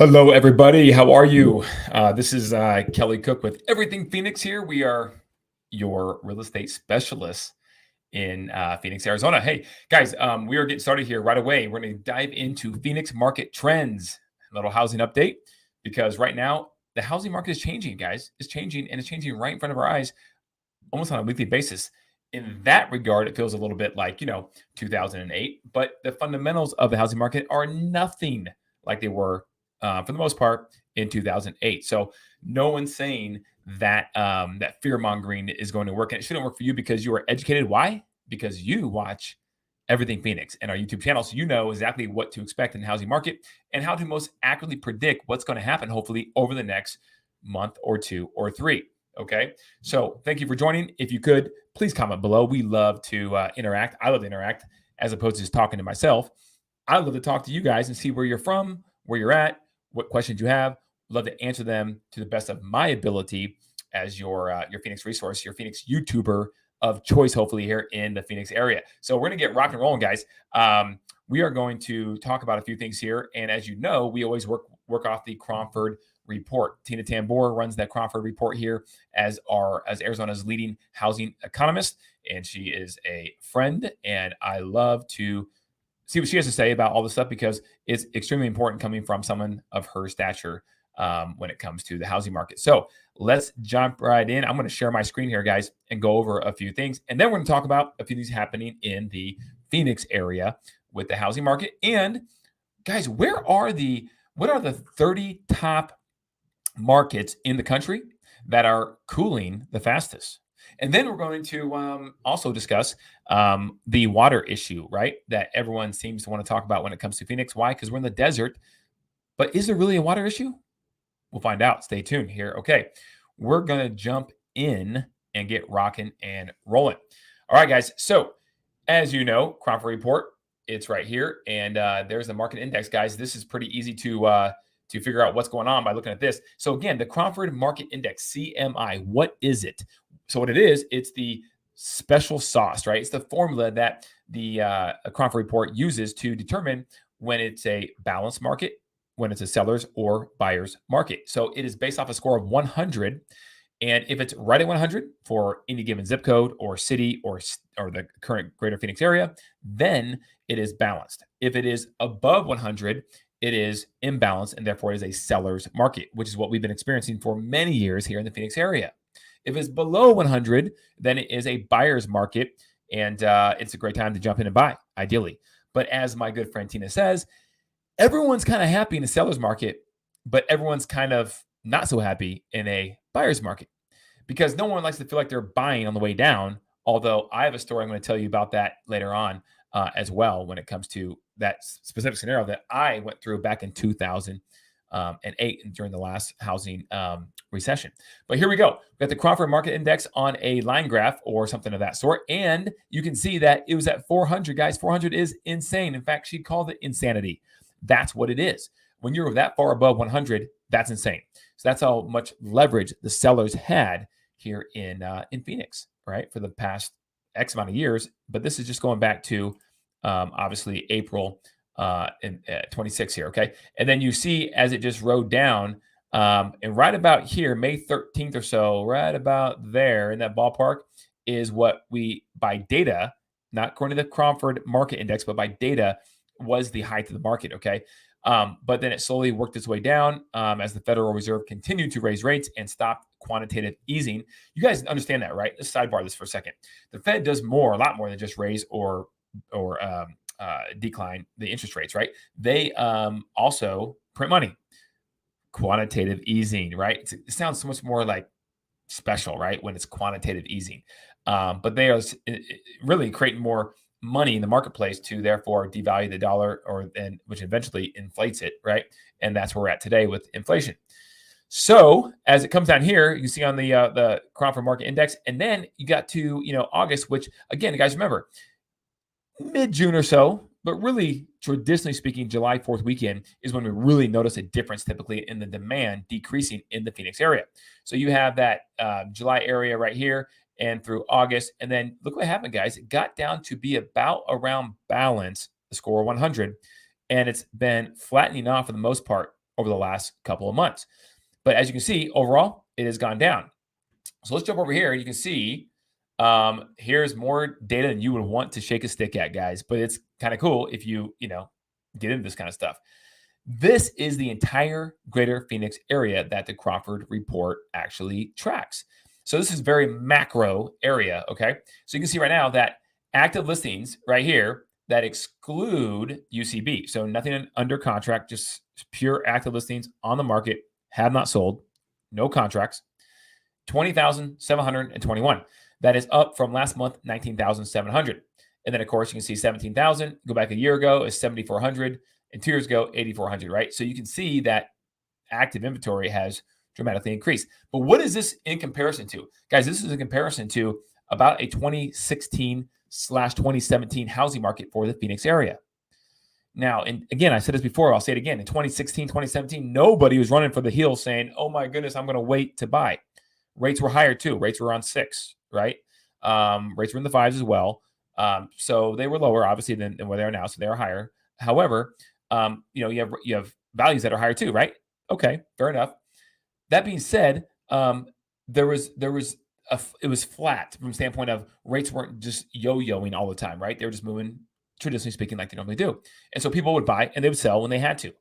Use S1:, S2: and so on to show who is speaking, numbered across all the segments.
S1: Hello, everybody. How are you? This is Kelly Cook with Everything Phoenix here. We are your real estate specialists in Phoenix, Arizona. Hey, guys, we are getting started here right away. We're going to dive into Phoenix market trends, a little housing update, because right now the housing market is changing, guys. It's changing, and it's changing right in front of our eyes almost on a weekly basis. In that regard, it feels a little bit like, 2008, but the fundamentals of the housing market are nothing like they were for the most part in 2008. So no one's saying that that fear mongering is going to work, and it shouldn't work for you because you are educated. Why? Because you watch Everything Phoenix and our YouTube channel, so you know exactly what to expect in the housing market and how to most accurately predict what's going to happen, hopefully over the next month or two or three. Okay. So thank you for joining. If you could, please comment below. We love to interact. I love to interact as opposed to just talking to myself. I love to talk to you guys and see where you're from, where you're at, what questions you have. Love to answer them to the best of my ability as your Phoenix resource, your Phoenix YouTuber of choice, hopefully here in the Phoenix area. So we're gonna get rock and rolling, guys. We are going to talk about a few things here, and as you know, we always work off the Cromford report. Tina Tambor runs that Cromford report here as Arizona's leading housing economist, and she is a friend, and I love to see what she has to say about all this stuff because it's extremely important coming from someone of her stature when it comes to the housing market. So let's jump right in. I'm going to share my screen here, guys, and go over a few things, and then we're going to talk about a few things happening in the Phoenix area with the housing market. And guys, what are the 30 top markets in the country that are cooling the fastest? And then we're going to also discuss the water issue, right? That everyone seems to want to talk about when it comes to Phoenix. Why? Because we're in the desert. But is there really a water issue? We'll find out. Stay tuned here. Okay. We're going to jump in and get rocking and rolling. All right, guys. So, as you know, Cromford Report, it's right here. And there's the market index, guys. This is pretty easy to figure out what's going on by looking at this. So again, the Cromford Market Index, CMI, what is it? So what it is, it's the special sauce, right? It's the formula that the Cromford Report uses to determine when it's a balanced market, when it's a seller's or buyer's market. So it is based off a score of 100. And if it's right at 100 for any given zip code or city or the current greater Phoenix area, then it is balanced. If it is above 100, it is imbalanced, and therefore it is a seller's market, which is what we've been experiencing for many years here in the Phoenix area. If it's below 100, then it is a buyer's market, and it's a great time to jump in and buy, ideally. But as my good friend Tina says, everyone's kind of happy in the seller's market, but everyone's kind of not so happy in a buyer's market because no one likes to feel like they're buying on the way down. Although I have a story I'm going to tell you about that later on as well when it comes to that specific scenario that I went through back in 2008 during the last housing recession. But here we go. We got the Cromford Market Index on a line graph or something of that sort. And you can see that it was at 400, guys. 400 is insane. In fact, she called it insanity. That's what it is. When you're that far above 100, that's insane. So that's how much leverage the sellers had here in Phoenix, right, for the past X amount of years. But this is just going back to obviously April 26 here, okay? And then you see as it just rode down, and right about here, May 13th or so, right about there in that ballpark is what we, by data, not according to the Cromford Market Index, but by data, was the height of the market, okay? But then it slowly worked its way down as the Federal Reserve continued to raise rates and stop quantitative easing. You guys understand that, right? Let's sidebar this for a second. The Fed does a lot more than just raise or decline the interest rates, right? They also print money. Quantitative easing, right? It sounds so much more like special, right? When it's quantitative easing. But they are really creating more money in the marketplace to therefore devalue the dollar which eventually inflates it, right? And that's where we're at today with inflation. So as it comes down here, you see on the Cromford Market Index, and then you got to August, which again, guys, remember mid-June or so, but really traditionally speaking, July 4th weekend is when we really notice a difference typically in the demand decreasing in the Phoenix area. So you have that July area right here and through August. And then look what happened, guys. It got down to be about around balance, the score 100. And it's been flattening off for the most part over the last couple of months. But as you can see, overall, it has gone down. So let's jump over here. You can see here's more data than you would want to shake a stick at, guys. But it's kind of cool if you get into this kind of stuff. This is the entire greater Phoenix area that the Cromford report actually tracks. So this is very macro area, okay? So you can see right now that active listings right here that exclude UCB. So nothing under contract, just pure active listings on the market, have not sold, no contracts, 20,721. That is up from last month, 19,700. And then, of course, you can see 17,000. Go back a year ago is 7,400. And 2 years ago, 8,400, right? So you can see that active inventory has dramatically increased. But what is this in comparison to? Guys, this is in comparison to about a 2016/2017 housing market for the Phoenix area. Now, and again, I said this before, I'll say it again. In 2016, 2017, nobody was running for the hills saying, oh my goodness, I'm going to wait to buy. Rates were higher too. Rates were on 6, right? Rates were in the 5s as well. So they were lower, obviously, than where they are now. So they are higher. However, you have values that are higher too, right? Okay, fair enough. That being said, it was flat from the standpoint of rates weren't just yo-yoing all the time, right? They were just moving, traditionally speaking, like they normally do. And so people would buy and they would sell when they had to.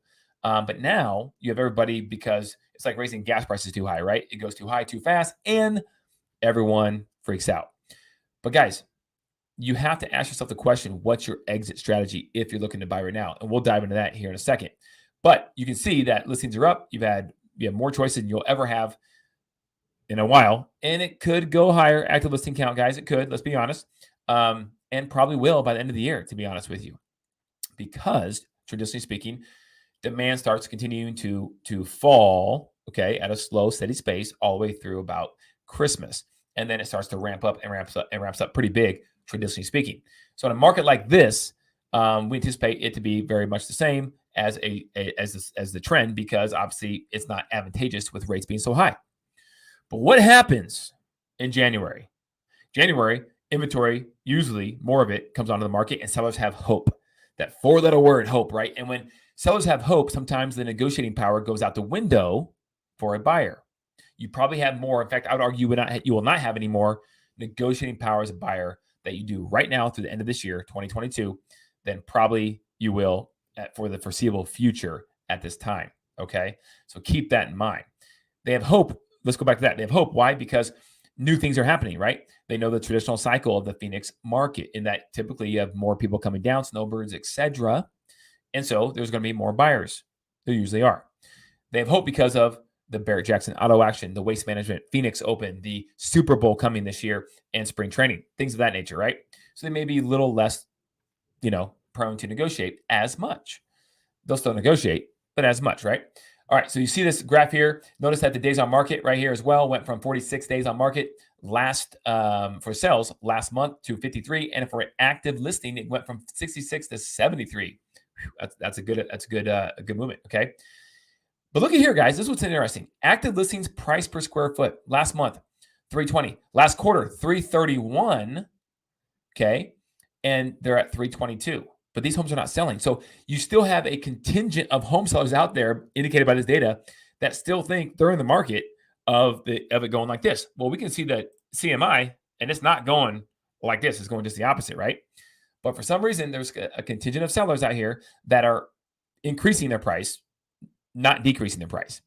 S1: But now you have everybody, because it's like raising gas prices too high, right? It goes too high too fast and everyone freaks out. But guys, you have to ask yourself the question, what's your exit strategy if you're looking to buy right now? And we'll dive into that here in a second. But you can see that listings are up. You have more choices than you'll ever have in a while. And it could go higher, active listing count, guys. It could, let's be honest. And probably will by the end of the year, to be honest with you. Because traditionally speaking, demand starts continuing to fall, okay, at a slow, steady pace all the way through about Christmas. And then it starts to ramp up and ramps up pretty big, traditionally speaking. So in a market like this, we anticipate it to be very much the same as the trend, because obviously it's not advantageous with rates being so high. But what happens in January? January, inventory, usually more of it comes onto the market and sellers have hope. That 4-letter word, hope, right? And when sellers have hope, sometimes the negotiating power goes out the window for a buyer. You probably have more. In fact, I would argue you will not have any more negotiating power as a buyer that you do right now through the end of this year, 2022, than probably you will for the foreseeable future at this time. Okay, so keep that in mind. They have hope. Let's go back to that. They have hope. Why? Because new things are happening, right? They know the traditional cycle of the Phoenix market, in that typically you have more people coming down, snowbirds, etc. And so there's going to be more buyers. There usually are. They have hope because of the Barrett-Jackson Auto Action, the Waste Management Phoenix Open, the Super Bowl coming this year, and spring training, things of that nature, right? So they may be a little less, prone to negotiate as much. They'll still negotiate, but as much, right? All right, so you see this graph here. Notice that the days on market right here as well went from 46 days on market for sales last month to 53, and for an active listing, it went from 66 to 73. That's a good movement. Okay. But look at here, guys. This is what's interesting. Active listings price per square foot last month, $320. Last quarter, $331. Okay. And they're at $322. But these homes are not selling. So you still have a contingent of home sellers out there, indicated by this data, that still think they're in the market of it going like this. Well, we can see that CMI, and it's not going like this. It's going just the opposite, right? But for some reason, there's a contingent of sellers out here that are increasing their price, not decreasing their price.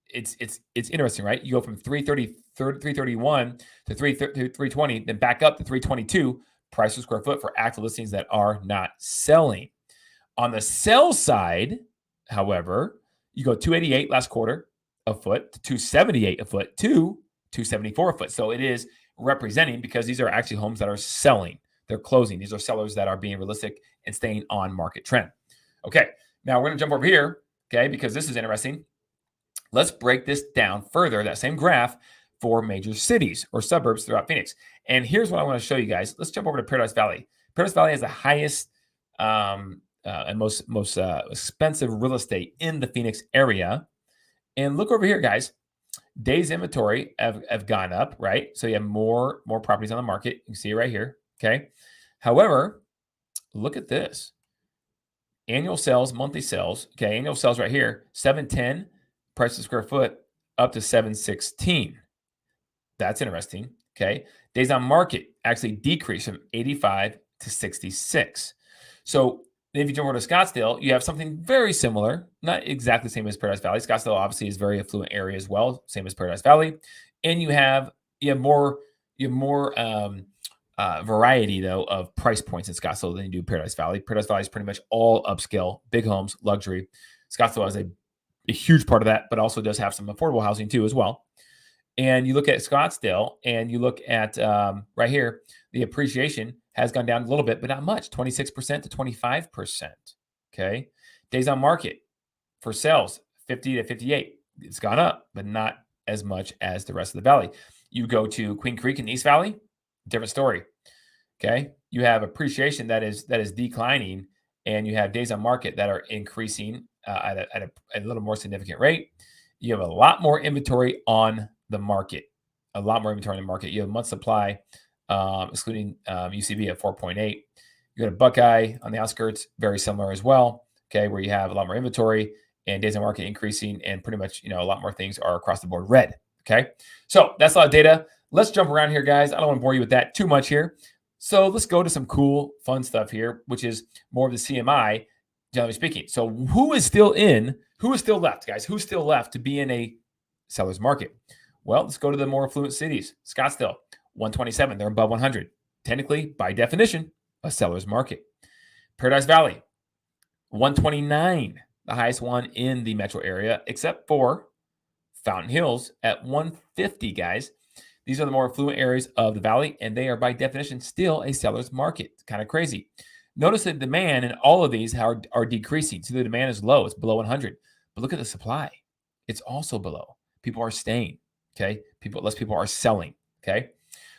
S1: It's interesting, right? You go from 331 to 320, then back up to 322 price per square foot for active listings that are not selling. On the sell side, however, you go 288 last quarter a foot to 278 a foot to 274 a foot. So it is representing, because these are actually homes that are selling. They're closing. These are sellers that are being realistic and staying on market trend. Okay, now we're going to jump over here, okay, because this is interesting. Let's break this down further, that same graph, for major cities or suburbs throughout Phoenix. And here's what I want to show you guys. Let's jump over to Paradise Valley. Paradise Valley has the highest and most expensive real estate in the Phoenix area. And look over here, guys. Days inventory have gone up, right? So you have more properties on the market. You can see it right here, okay? However, look at this. annual sales, monthly sales. Okay, annual sales right here, 710 price per square foot up to 716. That's interesting. Okay, days on market actually decreased from 85 to 66. So if you jump over to Scottsdale, you have something very similar, not exactly the same as Paradise Valley. Scottsdale obviously is a very affluent area as well, same as Paradise Valley, and you have more variety though of price points in Scottsdale than you do Paradise Valley. Paradise Valley is pretty much all upscale, big homes, luxury. Scottsdale has a huge part of that, but also does have some affordable housing too as well. And you look at Scottsdale and you look at right here, the appreciation has gone down a little bit, but not much, 26% to 25%. Okay. Days on market for sales, 50 to 58. It's gone up, but not as much as the rest of the valley. You go to Queen Creek in East Valley, different story. Okay. You have appreciation that is declining, and you have days on market that are increasing at a little more significant rate. You have a lot more inventory on the market, a lot more inventory in the market. You have month supply, excluding UCB at 4.8. You go to Buckeye on the outskirts, very similar as well. Okay, where you have a lot more inventory and days on market increasing, and pretty much a lot more things are across the board red. Okay, so that's a lot of data. Let's jump around here, guys. I don't want to bore you with that too much here. So let's go to some cool, fun stuff here, which is more of the CMI, generally speaking. So who is still left, guys? Who's still left to be in a seller's market? Well, let's go to the more affluent cities. Scottsdale, 127. They're above 100. Technically, by definition, a seller's market. Paradise Valley, 129. The highest one in the metro area, except for Fountain Hills at 150, guys. These are the more affluent areas of the valley, and they are by definition still a seller's market. It's kind of crazy. Notice that demand in all of these are decreasing. So the demand is low. It's below 100. But look at the supply. It's also below. People are staying. Okay. Less people are selling. Okay.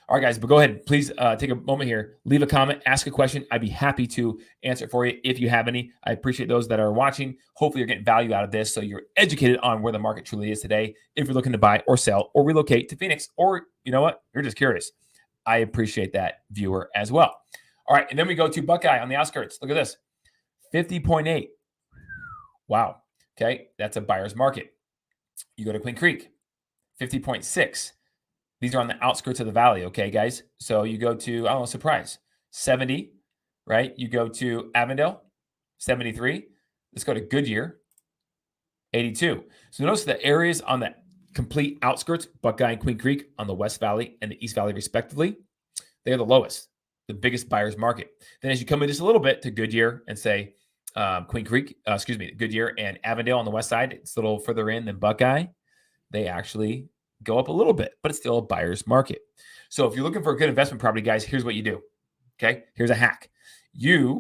S1: All right, guys, but go ahead. Please take a moment here. Leave a comment. Ask a question. I'd be happy to answer it for you if you have any. I appreciate those that are watching. Hopefully, you're getting value out of this, so you're educated on where the market truly is today. If you're looking to buy or sell or relocate to Phoenix, or you know what, you're just curious. I appreciate that, viewer, as well. All right, and then we go to Buckeye on the outskirts. Look at this, 50.8. Wow. Okay, that's a buyer's market. You go to Queen Creek, 50.6. These are on the outskirts of the valley, okay, guys? So you go to, I don't know, surprise, 70, right? You go to Avondale, 73. Let's go to Goodyear, 82. So notice the areas on the complete outskirts, Buckeye and Queen Creek on the West Valley and the East Valley respectively, they are the lowest, the biggest buyer's market. Then as you come in just a little bit to Goodyear and say Goodyear and Avondale on the west side, it's a little further in than Buckeye. They actually go up a little bit, but it's still a buyer's market. So if you're looking for a good investment property, guys, here's what you do. Okay. Here's a hack. This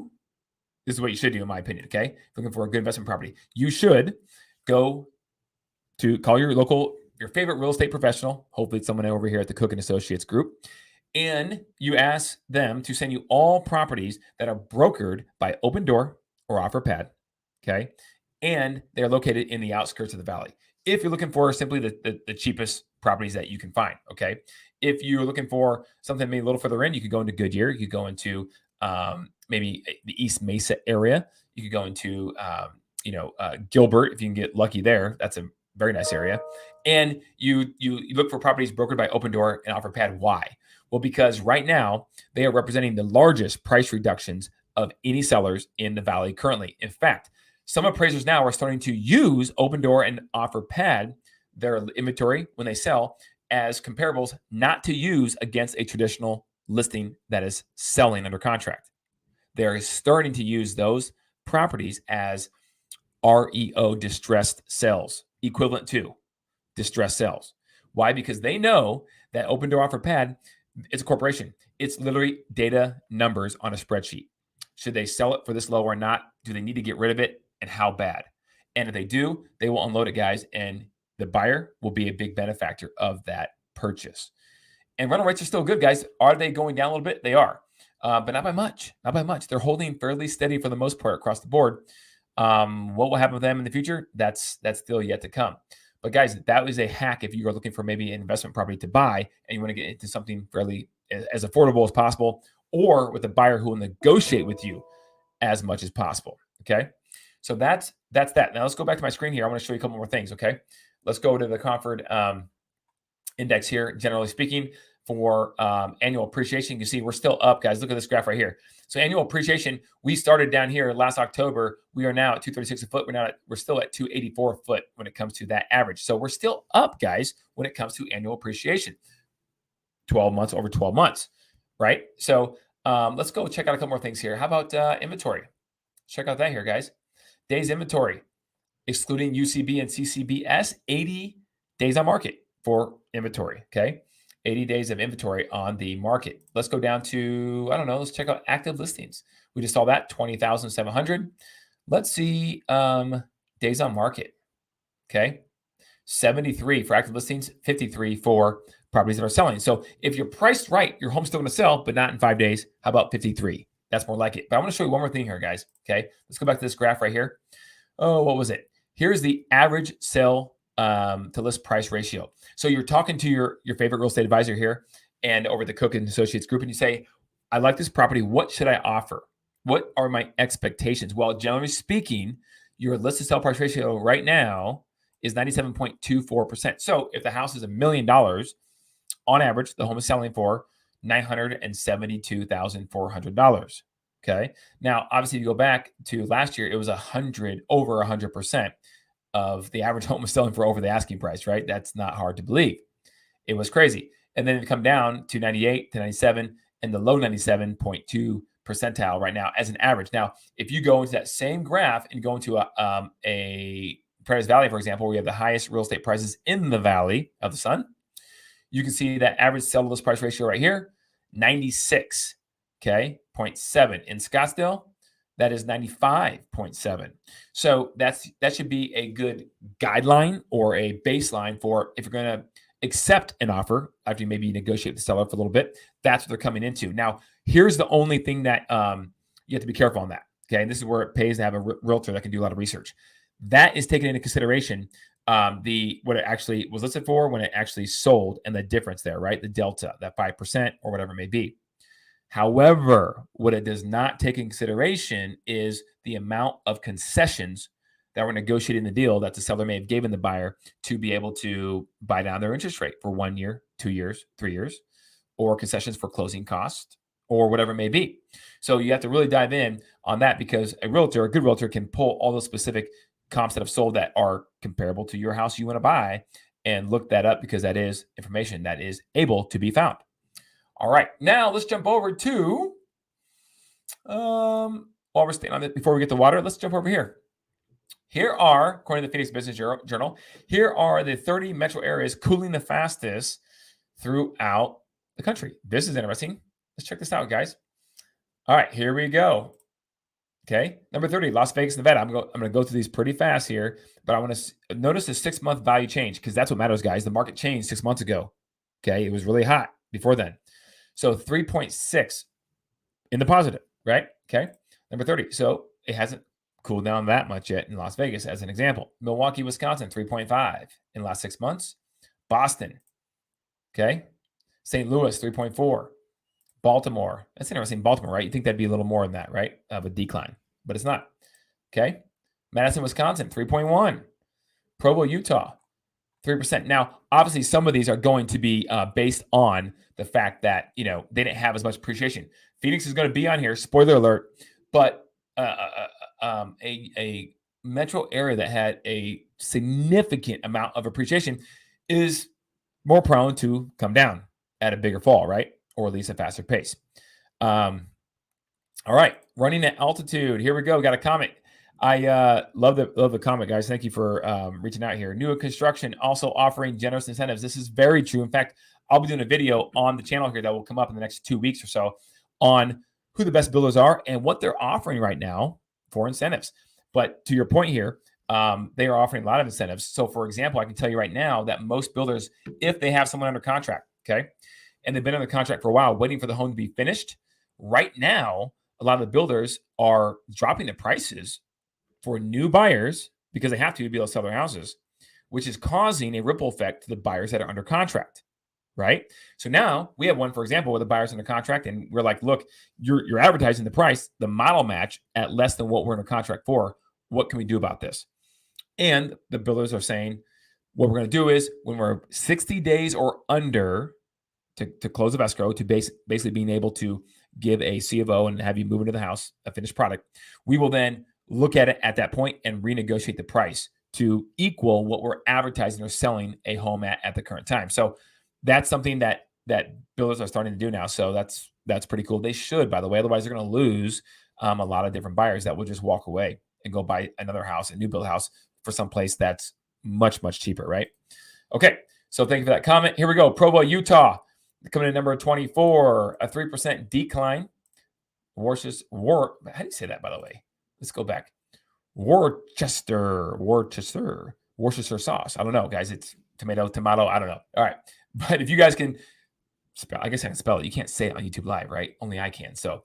S1: is what you should do, in my opinion. Okay. Looking for a good investment property, you should go to call your favorite real estate professional. Hopefully it's someone over here at the Cook & Associates group. And you ask them to send you all properties that are brokered by Open Door or OfferPad. Okay. And they're located in the outskirts of the valley. If you're looking for simply the cheapest properties that you can find, okay? If you're looking for something maybe a little further in, you could go into Goodyear. You could go into maybe the East Mesa area. You could go into, Gilbert if you can get lucky there. That's a very nice area. And you look for properties brokered by Open Door and OfferPad. Why? Well, because right now they are representing the largest price reductions of any sellers in the valley currently. In fact, some appraisers now are starting to use Open Door and OfferPad, their inventory when they sell, as comparables not to use against a traditional listing that is selling under contract. They're starting to use those properties as REO, distressed sales, equivalent to distressed sales. Why? Because they know that Open Door OfferPad, it's a corporation. It's literally data numbers on a spreadsheet. Should they sell it for this low or not? Do they need to get rid of it? And how bad? And if they do, they will unload it, guys, and the buyer will be a big benefactor of that purchase. And rental rates are still good, guys. Are they going down a little bit? They are, but not by much. Not by much. They're holding fairly steady for the most part across the board. What will happen with them in the future? That's still yet to come. But guys, that was a hack if you are looking for maybe an investment property to buy and you want to get into something fairly as affordable as possible, or with a buyer who will negotiate with you as much as possible. Okay. So that's that. Now let's go back to my screen here. I want to show you a couple more things. Okay, let's go to the Cromford index here. Generally speaking, for annual appreciation, you can see we're still up, guys. Look at this graph right here. So annual appreciation, we started down here last October. We are now at 236 a foot. We're still at 284 a foot when it comes to that average. So we're still up, guys, when it comes to annual appreciation. 12 months over 12 months, right? So let's go check out a couple more things here. How about inventory? Check out that here, guys. Days inventory, excluding UCB and CCBS, 80 days on market for inventory, okay? 80 days of inventory on the market. Let's go down to, I don't know, let's check out active listings. We just saw that, 20,700. Let's see days on market, okay? 73 for active listings, 53 for properties that are selling. So if you're priced right, your home's still going to sell, but not in 5 days. How about 53? That's more like it. But I want to show you one more thing here, guys. Okay, let's go back to this graph right here. Oh, what was it? Here's the average sell to list price ratio. So you're talking to your favorite real estate advisor here and over the Cook and Associates group, and you say, I like this property. What should I offer? What are my expectations? Well, generally speaking, your list to sell price ratio right now is 97.24%. So if the house is $1 million, on average, the home is selling for $972,400. Okay. Now, obviously, if you go back to last year, it was over 100% of the average home was selling for over the asking price, right? That's not hard to believe. It was crazy. And then it come down to 98 to 97 and the low 97.2 percentile right now as an average. Now, if you go into that same graph and go into a Paradise Valley, for example, where we have the highest real estate prices in the Valley of the Sun, you can see that average sell to list price ratio right here, 96, okay, 0.7. In Scottsdale, that is 95.7. So that should be a good guideline or a baseline for if you're going to accept an offer after you maybe negotiate with the seller for a little bit. That's what they're coming into. Now, here's the only thing that you have to be careful on that. Okay, and this is where it pays to have a realtor that can do a lot of research. That is taken into consideration what it actually was listed for when it actually sold and the difference there, right? The delta, that 5% or whatever it may be. However, what it does not take in consideration is the amount of concessions that were negotiated in the deal that the seller may have given the buyer to be able to buy down their interest rate for 1 year, 2 years, 3 years, or concessions for closing costs or whatever it may be. So you have to really dive in on that because a good realtor can pull all those specific comps that have sold that are comparable to your house you want to buy and look that up because that is information that is able to be found. All right, now let's jump over to, while we're staying on it, before we get to water, let's jump over here. Here are, according to the Phoenix Business Journal, here are the 30 metro areas cooling the fastest throughout the country. This is interesting. Let's check this out, guys. All right, here we go. Okay, number 30, Las Vegas, Nevada. I'm going to go through these pretty fast here, but I want to notice the 6-month value change because that's what matters, guys. The market changed 6 months ago. Okay, it was really hot before then. So 3.6 in the positive, right? Okay, number 30. So it hasn't cooled down that much yet in Las Vegas, as an example. Milwaukee, Wisconsin, 3.5 in the last 6 months. Boston, okay. St. Louis, 3.4. Baltimore. That's interesting. Baltimore, right? You think that'd be a little more than that, right? Of a decline, but it's not. Okay. Madison, Wisconsin, 3.1. Provo, Utah, 3%. Now, obviously, some of these are going to be based on the fact that, they didn't have as much appreciation. Phoenix is going to be on here, spoiler alert, but a metro area that had a significant amount of appreciation is more prone to come down at a bigger fall, right? Or at least a faster pace. All right, running at altitude. Here we go. Got a comment. I love the comment, guys. Thank you for reaching out here. New construction also offering generous incentives. This is very true. In fact, I'll be doing a video on the channel here that will come up in the next 2 weeks or so on who the best builders are and what they're offering right now for incentives. But to your point here, they are offering a lot of incentives. So, for example, I can tell you right now that most builders, if they have someone under contract, okay, and they've been under contract for a while, waiting for the home to be finished, right now, a lot of the builders are dropping the prices for new buyers because they have to be able to sell their houses, which is causing a ripple effect to the buyers that are under contract, right? So now we have one, for example, where the buyer's under contract, and we're like, look, you're advertising the price, the model match at less than what we're under contract for. What can we do about this? And the builders are saying, what we're going to do is when we're 60 days or under to close of escrow, to basically being able to give a C of O and have you move into the house, a finished product, we will then look at it at that point and renegotiate the price to equal what we're advertising or selling a home at the current time. So that's something that builders are starting to do now. So that's pretty cool. They should, by the way, otherwise they're going to lose a lot of different buyers that will just walk away and go buy another house, a new build house for some place that's much, much cheaper, right? Okay, so thank you for that comment. Here we go. Provo, Utah, coming in number 24, a 3% decline. Worcester, how do you say that, by the way? Let's go back. Worcester sauce. I don't know, guys. It's tomato. I don't know. All right. But if you guys can spell, I guess I can spell it. You can't say it on YouTube Live, right? Only I can. So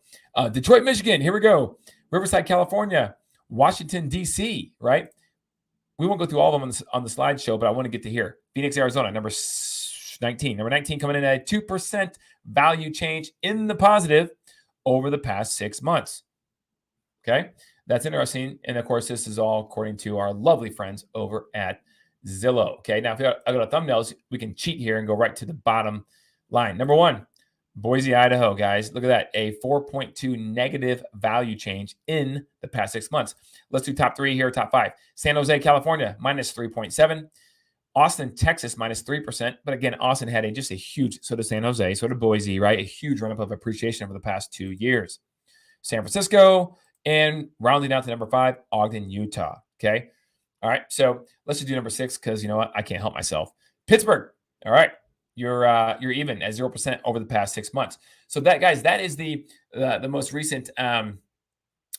S1: Detroit, Michigan. Here we go. Riverside, California. Washington, D.C., right? We won't go through all of them on the slideshow, but I want to get to here. Phoenix, Arizona, number 19. Number 19 coming in at a 2% value change in the positive over the past 6 months. Okay, that's interesting. And of course, this is all according to our lovely friends over at Zillow. Okay, now if I go to thumbnails, we can cheat here and go right to the bottom line. Number 1, Boise, Idaho, guys. Look at that, a 4.2 negative value change in the past 6 months. Let's do top 3 here, top 5. San Jose, California, minus 3.7. Austin, Texas, minus 3%. But again, Austin had just a huge, so did San Jose, so did Boise, right? A huge run-up of appreciation over the past 2 years. San Francisco, and rounding out to number 5, Ogden, Utah. Okay. All right. So let's just do number 6 because you know what? I can't help myself. Pittsburgh. All right. You're even at 0% over the past 6 months. So that, guys, that is the most recent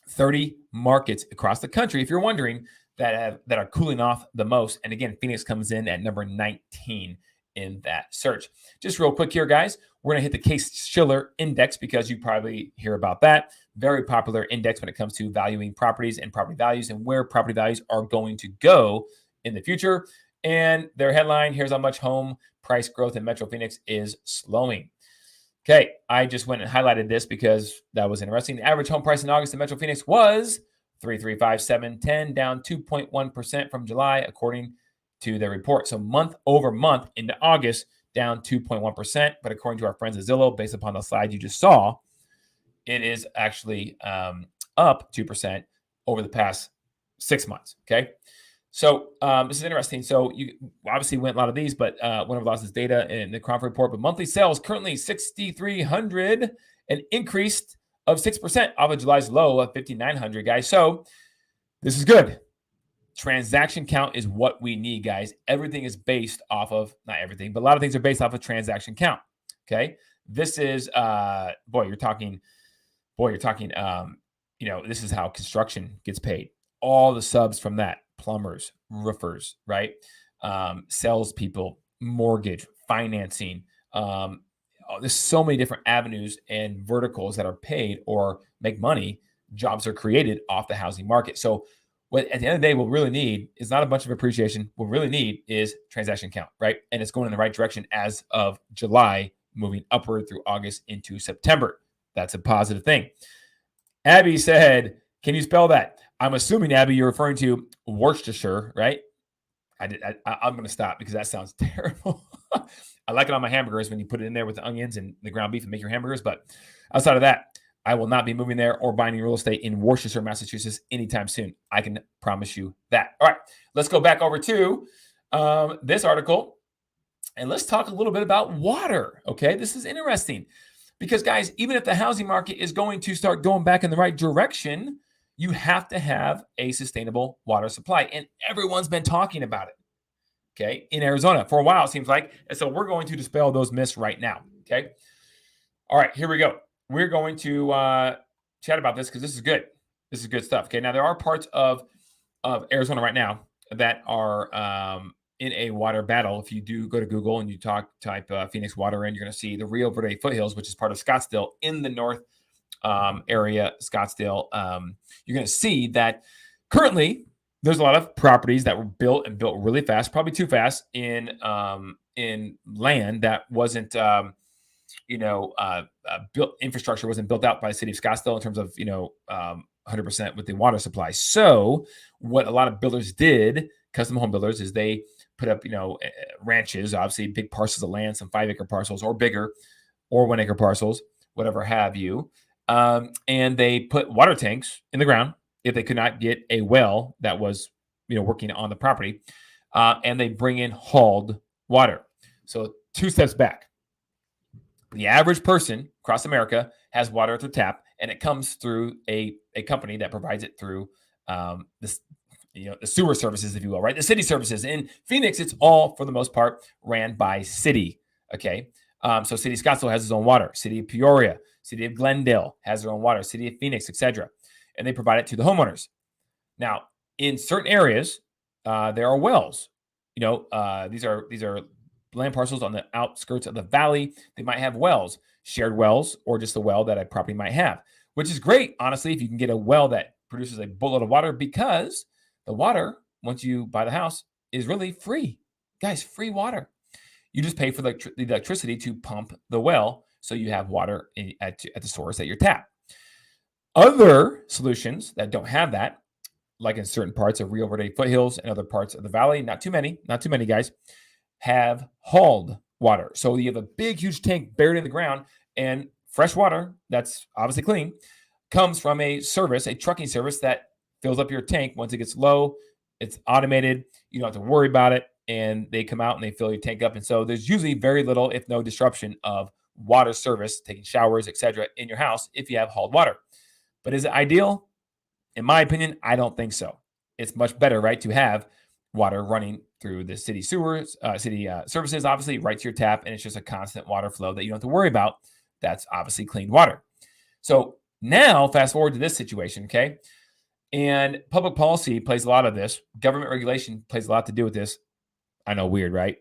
S1: 30 markets across the country, if you're wondering, that are cooling off the most. And again, Phoenix comes in at number 19 in that search. Just real quick here, guys, we're going to hit the Case-Shiller Index because you probably hear about that. Very popular index when it comes to valuing properties and property values and where property values are going to go in the future. And their headline, here's how much home price growth in Metro Phoenix is slowing. Okay, I just went and highlighted this because that was interesting. The average home price in August in Metro Phoenix was $335,710, down 2.1% from July, according to their report. So month over month into August, down 2.1%. But according to our friends at Zillow, based upon the slide you just saw, it is actually up 2% over the past 6 months. Okay. So this is interesting. So you obviously went a lot of these, but one of the losses data in the Cromford report. But monthly sales currently 6,300, an increase of 6% off of July's low of 5,900, guys. So this is good. Transaction count is what we need, guys. Everything is based off of, not everything, but a lot of things are based off of transaction count. Okay. This is, you're talking, this is how construction gets paid. All the subs from that, plumbers, roofers, right? Salespeople, mortgage, financing. There's so many different avenues and verticals that are paid or make money. Jobs are created off the housing market. So what at the end of the day, what we really need is not a bunch of appreciation. What we really need is transaction count, right? And it's going in the right direction as of July, moving upward through August into September. That's a positive thing. Abby said, can you spell that? I'm assuming, Abby, you're referring to Worcestershire, right? I'm going to stop because that sounds terrible. I like it on my hamburgers when you put it in there with the onions and the ground beef and make your hamburgers. But outside of that, I will not be moving there or buying real estate in Worcester, Massachusetts anytime soon. I can promise you that. All right, let's go back over to this article and let's talk a little bit about water. Okay, this is interesting because, guys, even if the housing market is going to start going back in the right direction, you have to have a sustainable water supply. And everyone's been talking about it, okay, in Arizona for a while, it seems like. And so we're going to dispel those myths right now, okay? All right, here we go. We're going to chat about this because this is good. This is good stuff, okay? Now, there are parts of Arizona right now that are in a water battle. If you do go to Google and you type Phoenix water in, you're going to see the Rio Verde foothills, which is part of Scottsdale in the north area, Scottsdale. You're going to see that currently there's a lot of properties that were built really fast, probably too fast in land that wasn't, built. Infrastructure wasn't built out by the city of Scottsdale in terms of, 100% with the water supply. So what a lot of builders did, custom home builders, is they put up, ranches, obviously big parcels of land, some 5-acre parcels or bigger, or 1-acre parcels, whatever have you. And they put water tanks in the ground if they could not get a well that was, working on the property. And they bring in hauled water. So 2 steps back. The average person across America has water at their tap, and it comes through a company that provides it through this, the sewer services, if you will, right? The city services. In Phoenix, it's all, for the most part, ran by city, okay? So City of Scottsdale has its own water. City of Peoria, City of Glendale has their own water. City of Phoenix, etc. And they provide it to the homeowners. Now, in certain areas, there are wells. These are land parcels on the outskirts of the valley. They might have wells, shared wells, or just a well that a property might have, which is great, honestly, if you can get a well that produces a boatload of water, because the water, once you buy the house, is really free. Guys, free water. You just pay for the electricity to pump the well, so you have water at the source at your tap. Other solutions that don't have that, like in certain parts of Rio Verde foothills and other parts of the valley, not too many guys, have hauled water. So you have a big, huge tank buried in the ground, and fresh water that's obviously clean comes from a trucking service that fills up your tank. Once it gets low, it's automated. You don't have to worry about it, and they come out and they fill your tank up. And so there's usually very little, if no disruption, of water service, taking showers, etc., in your house if you have hauled water. But is it ideal? In my opinion, I don't think so. It's much better, right, to have water running through the city sewers, services, obviously, right to your tap, and it's just a constant water flow that you don't have to worry about. That's obviously clean water. So now, fast forward to this situation, okay? And public policy plays a lot of this. Government regulation plays a lot to do with this. I know, weird, right?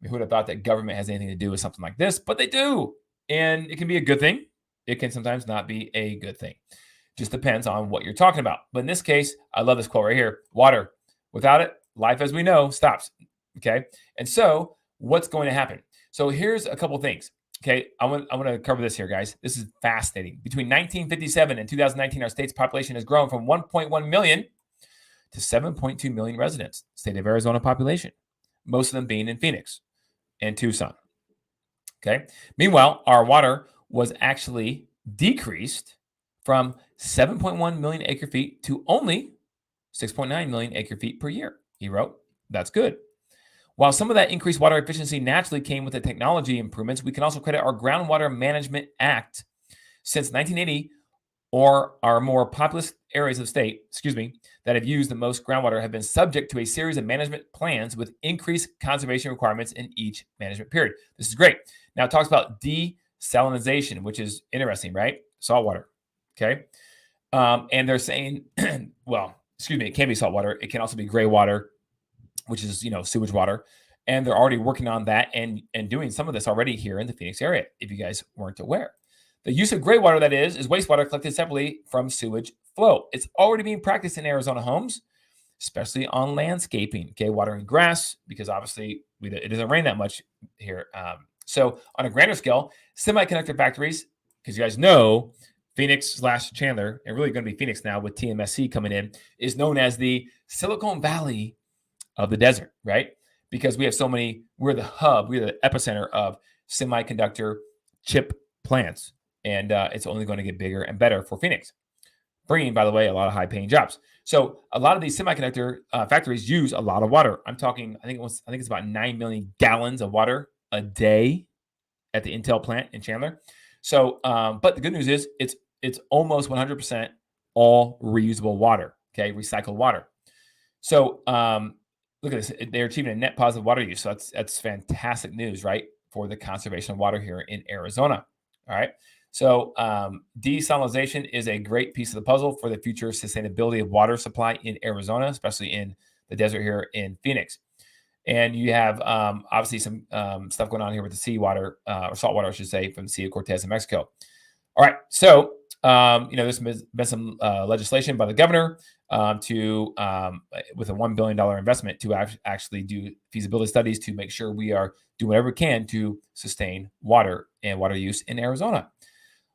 S1: Who would have thought that government has anything to do with something like this? But they do. And it can be a good thing. It can sometimes not be a good thing. Just depends on what you're talking about. But in this case, I love this quote right here. Water. Without it, life as we know stops. Okay. And so what's going to happen? So here's a couple things. Okay. I want to cover this here, guys. This is fascinating. Between 1957 and 2019, our state's population has grown from 1.1 million to 7.2 million residents. State of Arizona population. Most of them being in Phoenix and Tucson. Okay. Meanwhile, our water was actually decreased from 7.1 million acre feet to only 6.9 million acre feet per year. He wrote, that's good. While some of that increased water efficiency naturally came with the technology improvements, we can also credit our Groundwater Management Act. Since 1980, or our more populous areas of the state, that have used the most groundwater have been subject to a series of management plans with increased conservation requirements in each management period. This is great. Now it talks about desalinization, which is interesting, right? Saltwater. Okay. And they're saying, it can be saltwater. It can also be gray water, which is, sewage water. And they're already working on that and doing some of this already here in the Phoenix area, if you guys weren't aware. The use of gray water, that is wastewater collected separately from sewage flow. It's already being practiced in Arizona homes, especially on landscaping, okay, watering grass, because obviously it doesn't rain that much here. So on a grander scale, semiconductor factories, because you guys know Phoenix/Chandler, and really going to be Phoenix now with TMSC coming in, is known as the Silicon Valley of the desert, right? Because we have we're the hub, we're the epicenter of semiconductor chip plants. And it's only going to get bigger and better for Phoenix, bringing, by the way, a lot of high-paying jobs. So a lot of these semiconductor factories use a lot of water. I'm talking, I think it's about 9 million gallons of water a day at the Intel plant in Chandler. So, but the good news is it's almost 100% all reusable water. Okay, recycled water. So look at this. They're achieving a net positive water use. So that's fantastic news, right, for the conservation of water here in Arizona. All right. So desalinization is a great piece of the puzzle for the future sustainability of water supply in Arizona, especially in the desert here in Phoenix. And you have obviously some stuff going on here with the seawater, or saltwater, I should say, from the Sea of Cortez in Mexico. All right. So, there's been some legislation by the governor with a $1 billion investment to actually do feasibility studies to make sure we are doing whatever we can to sustain water and water use in Arizona.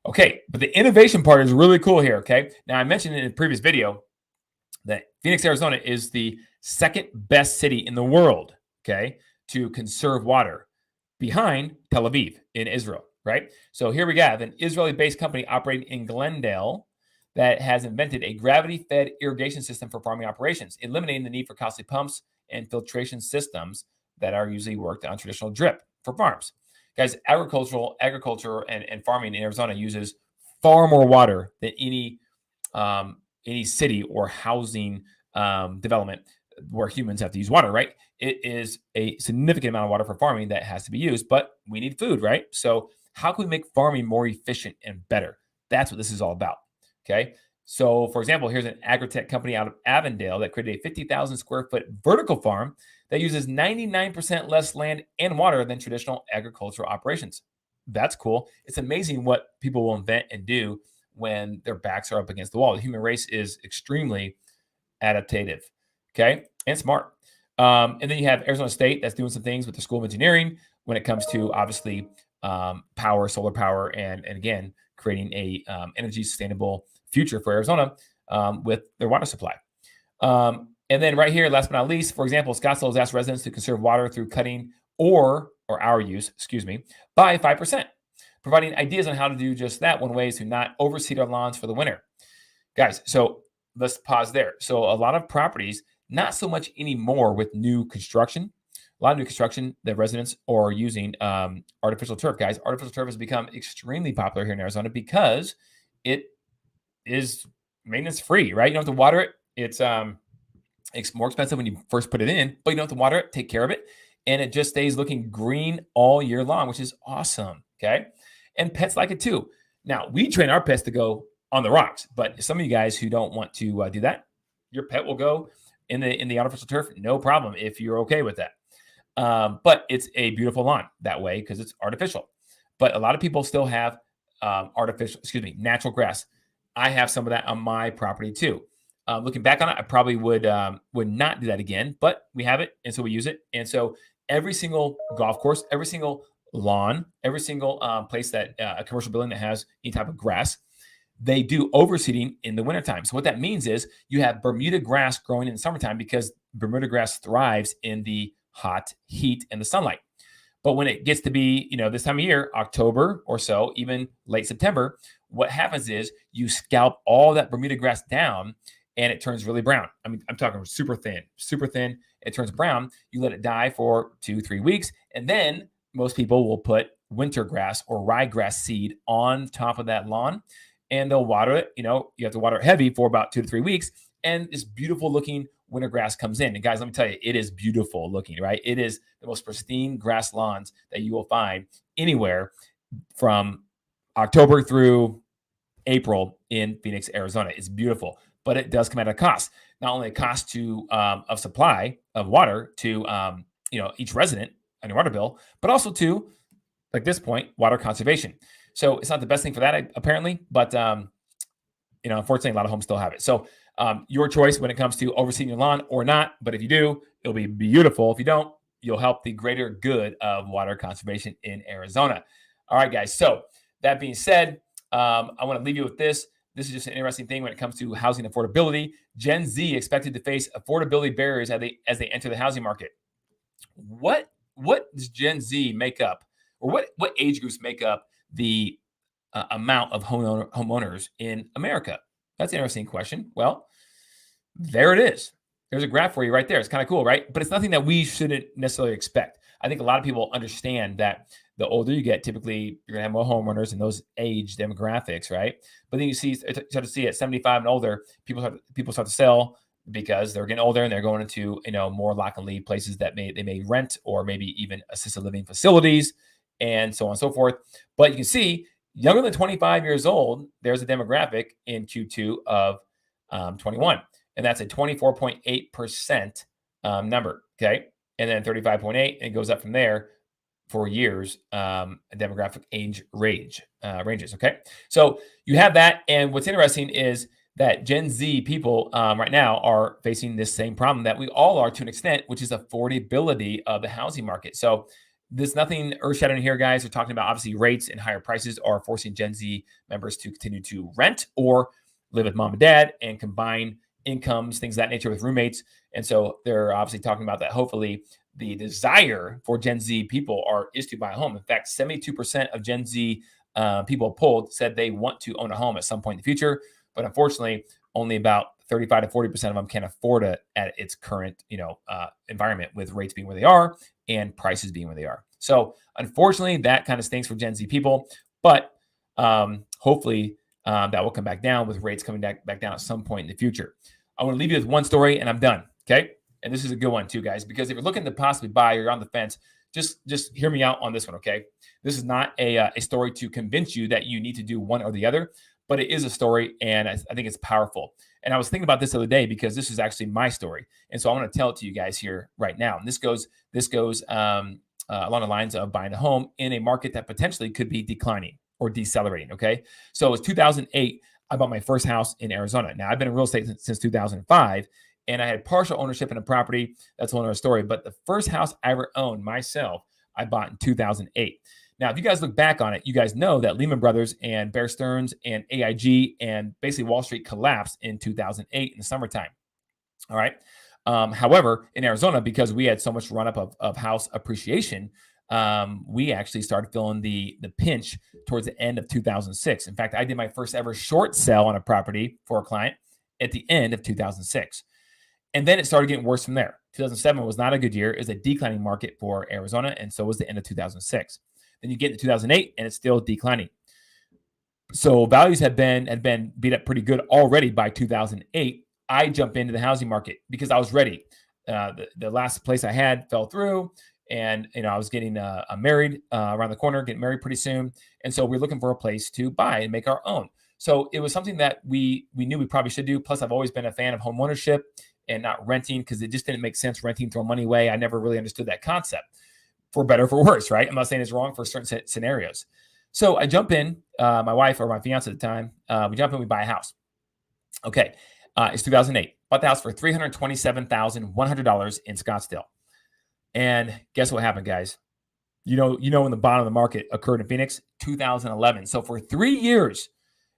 S1: Okay, but the innovation part is really cool here. Okay, now I mentioned in a previous video that Phoenix, Arizona is the second best city in the world, okay, to conserve water behind Tel Aviv in Israel, right? So here we have an Israeli based company operating in Glendale that has invented a gravity fed irrigation system for farming operations, eliminating the need for costly pumps and filtration systems that are usually worked on traditional drip for farms. Guys, agriculture and farming in Arizona uses far more water than any city or housing development where humans have to use water, right? It is a significant amount of water for farming that has to be used, but we need food, right? So, how can we make farming more efficient and better? That's what this is all about. Okay. So, for example, here's an agri-tech company out of Avondale that created a 50,000 square foot vertical farm that uses 99% less land and water than traditional agricultural operations. That's cool. It's amazing what people will invent and do when their backs are up against the wall. The human race is extremely adaptive, okay, and smart. And then you have Arizona State that's doing some things with the School of Engineering when it comes to obviously power, solar power, and again creating a energy sustainable future for Arizona with their water supply. And then right here, last but not least, for example, Scottsdale has asked residents to conserve water through cutting or our use, excuse me, by 5%, providing ideas on how to do just that. One way is to not overseed our lawns for the winter. Guys, so let's pause there. So a lot of properties, not so much anymore with new construction. A lot of new construction, the residents are using artificial turf. Guys, artificial turf has become extremely popular here in Arizona because it is maintenance free, right? You don't have to water it. It's more expensive when you first put it in, but you don't have to water it, take care of it, and it just stays looking green all year long, which is awesome. Okay, and pets like it too. Now we train our pets to go on the rocks, but some of you guys who don't want to do that, your pet will go in the artificial turf, no problem if you're okay with that. But it's a beautiful lawn that way because it's artificial. But a lot of people still have natural grass. I have some of that on my property too. Looking back on it, I probably would not do that again, but we have it, and so we use it. And so every single golf course, every single lawn, every single place that a commercial building that has any type of grass, they do overseeding in the wintertime. So what that means is you have Bermuda grass growing in the summertime because Bermuda grass thrives in the hot heat and the sunlight. But when it gets to be, this time of year, October or so, even late September, what happens is you scalp all that Bermuda grass down and it turns really brown. I mean, I'm talking super thin, super thin. It turns brown. You let it die for 2-3 weeks. And then most people will put winter grass or ryegrass seed on top of that lawn and they'll water it. You have to water it heavy for about 2 to 3 weeks. And this beautiful looking winter grass comes in. And guys, let me tell you, it is beautiful looking, right? It is the most pristine grass lawns that you will find anywhere from October through April in Phoenix, Arizona. It's beautiful, but it does come at a cost. Not only a cost to of supply of water to each resident on your water bill, but also to, like this point, water conservation. So it's not the best thing for that apparently, but unfortunately, a lot of homes still have it. So your choice when it comes to overseeing your lawn or not. But if you do, it'll be beautiful. If you don't, you'll help the greater good of water conservation in Arizona. All right, guys. So that being said, I want to leave you with this. This is just an interesting thing when it comes to housing affordability. Gen Z expected to face affordability barriers as they enter the housing market. What does Gen Z make up, or what age groups make up the amount of homeowners in America? That's an interesting question. Well, there it is. There's a graph for you right there. It's kind of cool, right? But it's nothing that we shouldn't necessarily expect. I think a lot of people understand that the older you get, typically you're going to have more homeowners in those age demographics, right? But then you start to see at 75 and older, people start to sell because they're getting older and they're going into more lock and lead places that they may rent or maybe even assisted living facilities and so on and so forth. But you can see younger than 25 years old, there's a demographic in Q2 of 21, and that's a 24.8% number. Okay, and then 35.8, and it goes up from there for years. Demographic age ranges. Okay, so you have that, and what's interesting is that Gen Z people right now are facing this same problem that we all are to an extent, which is affordability of the housing market. So There's nothing earth-shattering here, guys. We're talking about obviously rates and higher prices are forcing Gen Z members to continue to rent or live with mom and dad and combine incomes, things of that nature with roommates. And so they're obviously talking about that. Hopefully, the desire for Gen Z people is to buy a home. In fact, 72% of Gen Z people polled said they want to own a home at some point in the future, but unfortunately, only about 35 to 40% of them can afford it at its current, environment, with rates being where they are and prices being where they are. So unfortunately, that kind of stinks for Gen Z people, but hopefully that will come back down with rates coming back down at some point in the future. I want to leave you with one story and I'm done. Okay. And this is a good one too, guys, because if you're looking to possibly buy or you're on the fence, just hear me out on this one. Okay. This is not a story to convince you that you need to do one or the other, but it is a story. And I think it's powerful. And I was thinking about this the other day because this is actually my story. And so I want to tell it to you guys here right now. And this goes along the lines of buying a home in a market that potentially could be declining or decelerating. Okay. So it was 2008. I bought my first house in Arizona. Now I've been in real estate since 2005 and I had partial ownership in a property. That's a whole other story. But the first house I ever owned myself, I bought in 2008. Now, if you guys look back on it, you guys know that Lehman Brothers and Bear Stearns and AIG and basically Wall Street collapsed in 2008 in the summertime. All right. However, in Arizona, because we had so much run up of house appreciation, we actually started feeling the pinch towards the end of 2006. In fact, I did my first ever short sale on a property for a client at the end of 2006. And then it started getting worse from there. 2007 was not a good year. It was a declining market for Arizona, and so was the end of 2006. Then you get into 2008, and it's still declining. So values had been beat up pretty good already by 2008. I jumped into the housing market because I was ready. The last place I had fell through, and I was getting married around the corner, getting married pretty soon, and so we're looking for a place to buy and make our own. So it was something that we knew we probably should do. Plus, I've always been a fan of home ownership and not renting because it just didn't make sense renting, throw money away. I never really understood that concept, for better or for worse, right? I'm not saying it's wrong for certain scenarios. So I jump in, my wife or my fiance at the time, we jump in, we buy a house. Okay. It's 2008. Bought the house for $327,100 in Scottsdale. And guess what happened, guys? You know, when the bottom of the market occurred in Phoenix, 2011. So for 3 years,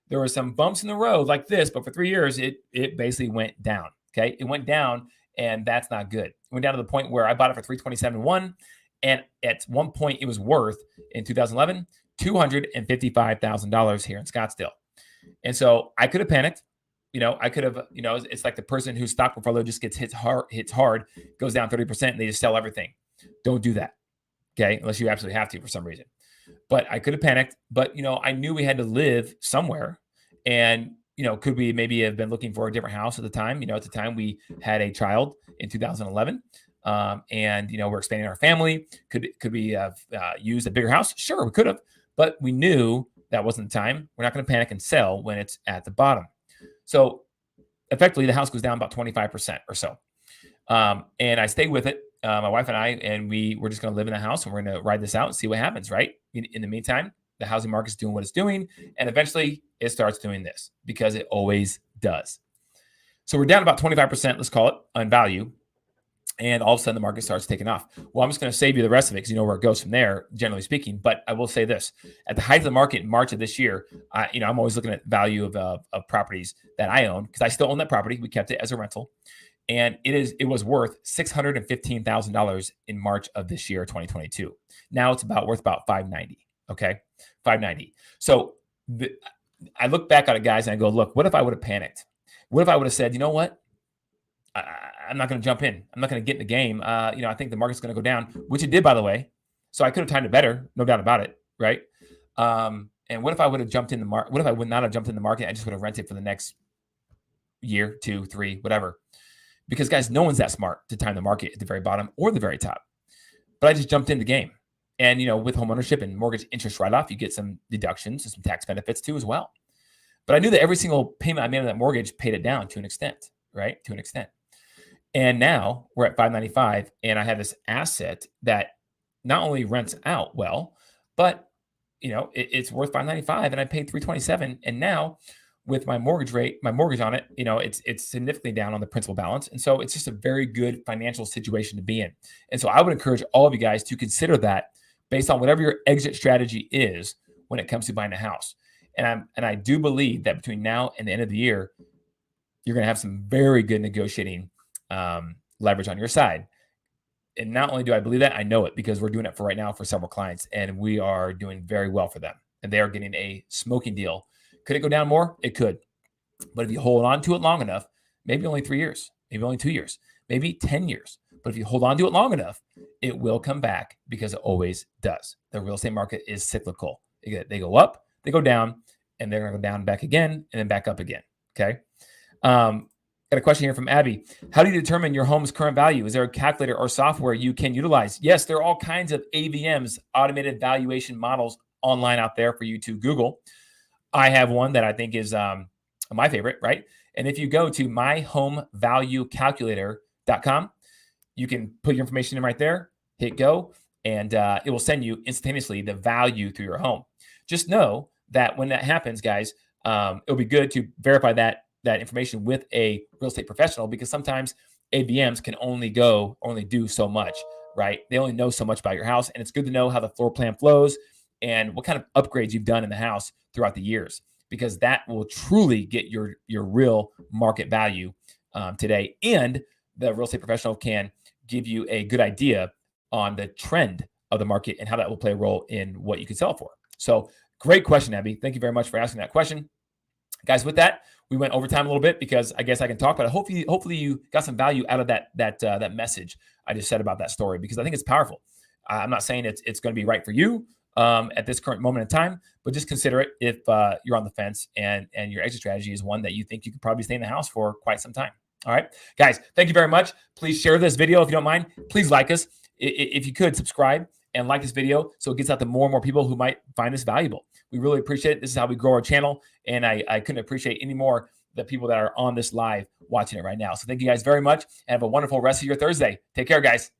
S1: there were some bumps in the road like this, but for 3 years, it basically went down. Okay. It went down, and that's not good. It went down to the point where I bought it for $327,100. And at one point, it was worth, in 2011, $255,000 here in Scottsdale. And so I could have panicked. I could have, it's like the person whose stock portfolio just gets hits hard, goes down 30%, and they just sell everything. Don't do that. Okay. Unless you absolutely have to for some reason. But I could have panicked. But, I knew we had to live somewhere. And, could we maybe have been looking for a different house at the time? At the time we had a child in 2011. And we're expanding our family. Could we have used a bigger house? Sure, we could have, but we knew that wasn't the time. We're not going to panic and sell when it's at the bottom. So effectively, the house goes down about 25% or so. And I stayed with it, my wife and I, and we're just going to live in the house, and we're going to ride this out and see what happens. Right. In the meantime, the housing market's doing what it's doing, and eventually it starts doing this because it always does. So we're down about 25%, let's call it, on value. And all of a sudden, the market starts taking off. Well, I'm just going to save you the rest of it because you know where it goes from there, generally speaking. But I will say this. At the height of the market in March of this year, I'm always looking at value of properties that I own because I still own that property. We kept it as a rental. And it was worth $615,000 in March of this year, 2022. Now it's worth about $590,000. Okay, $590,000. So I look back at it, guys, and I go, look, what if I would have panicked? What if I would have said, you know what? I'm not going to jump in. I'm not going to get in the game. I think the market's going to go down, which it did, by the way. So I could have timed it better, no doubt about it, right? And what if I would have jumped in the market? What if I would not have jumped in the market? I just would have rented for the next year, 2, 3, whatever. Because, guys, no one's that smart to time the market at the very bottom or the very top. But I just jumped in the game. And, with homeownership and mortgage interest write-off, you get some deductions and some tax benefits too as well. But I knew that every single payment I made on that mortgage paid it down to an extent, right? To an extent. And now we're at $595,000, and I have this asset that not only rents out well, but it's worth $595,000, and I paid $327,000. And now with my mortgage on it, it's significantly down on the principal balance, and so it's just a very good financial situation to be in. And so I would encourage all of you guys to consider that based on whatever your exit strategy is when it comes to buying a house. And I do believe that between now and the end of the year, you're going to have some very good negotiating leverage on your side. And not only do I believe that, I know it because we're doing it for right now for several clients, and we are doing very well for them. And they are getting a smoking deal. Could it go down more? It could. But if you hold on to it long enough, maybe only 3 years, maybe only 2 years, maybe 10 years. But if you hold on to it long enough, it will come back because it always does. The real estate market is cyclical. They go up, they go down, and they're going to go down back again and then back up again. Okay. Got a question here from Abby. How do you determine your home's current value? Is there a calculator or software you can utilize? Yes, there are all kinds of AVMs, automated valuation models, online out there for you to Google. I have one that I think is my favorite, right? And if you go to myhomevaluecalculator.com, you can put your information in right there, hit go, and it will send you instantaneously the value through your home. Just know that when that happens, guys, it'll be good to verify that information with a real estate professional, because sometimes AVMs can only do so much, right? They only know so much about your house, and it's good to know how the floor plan flows and what kind of upgrades you've done in the house throughout the years, because that will truly get your real market value today. And the real estate professional can give you a good idea on the trend of the market and how that will play a role in what you can sell for. So great question, Abby. Thank you very much for asking that question. Guys, with that, we went overtime a little bit because I guess I can talk, but hopefully you got some value out of that message I just said about that story, because I think it's powerful. I'm not saying it's going to be right for you at this current moment in time, but just consider it if you're on the fence and your exit strategy is one that you think you could probably stay in the house for quite some time. All right, guys, thank you very much. Please share this video if you don't mind. Please like us. If you could, subscribe and like this video so it gets out to more and more people who might find this valuable. We really appreciate it. This is how we grow our channel, and I couldn't appreciate any more the people that are on this live watching it right now. So thank you guys very much, and have a wonderful rest of your Thursday. Take care, guys.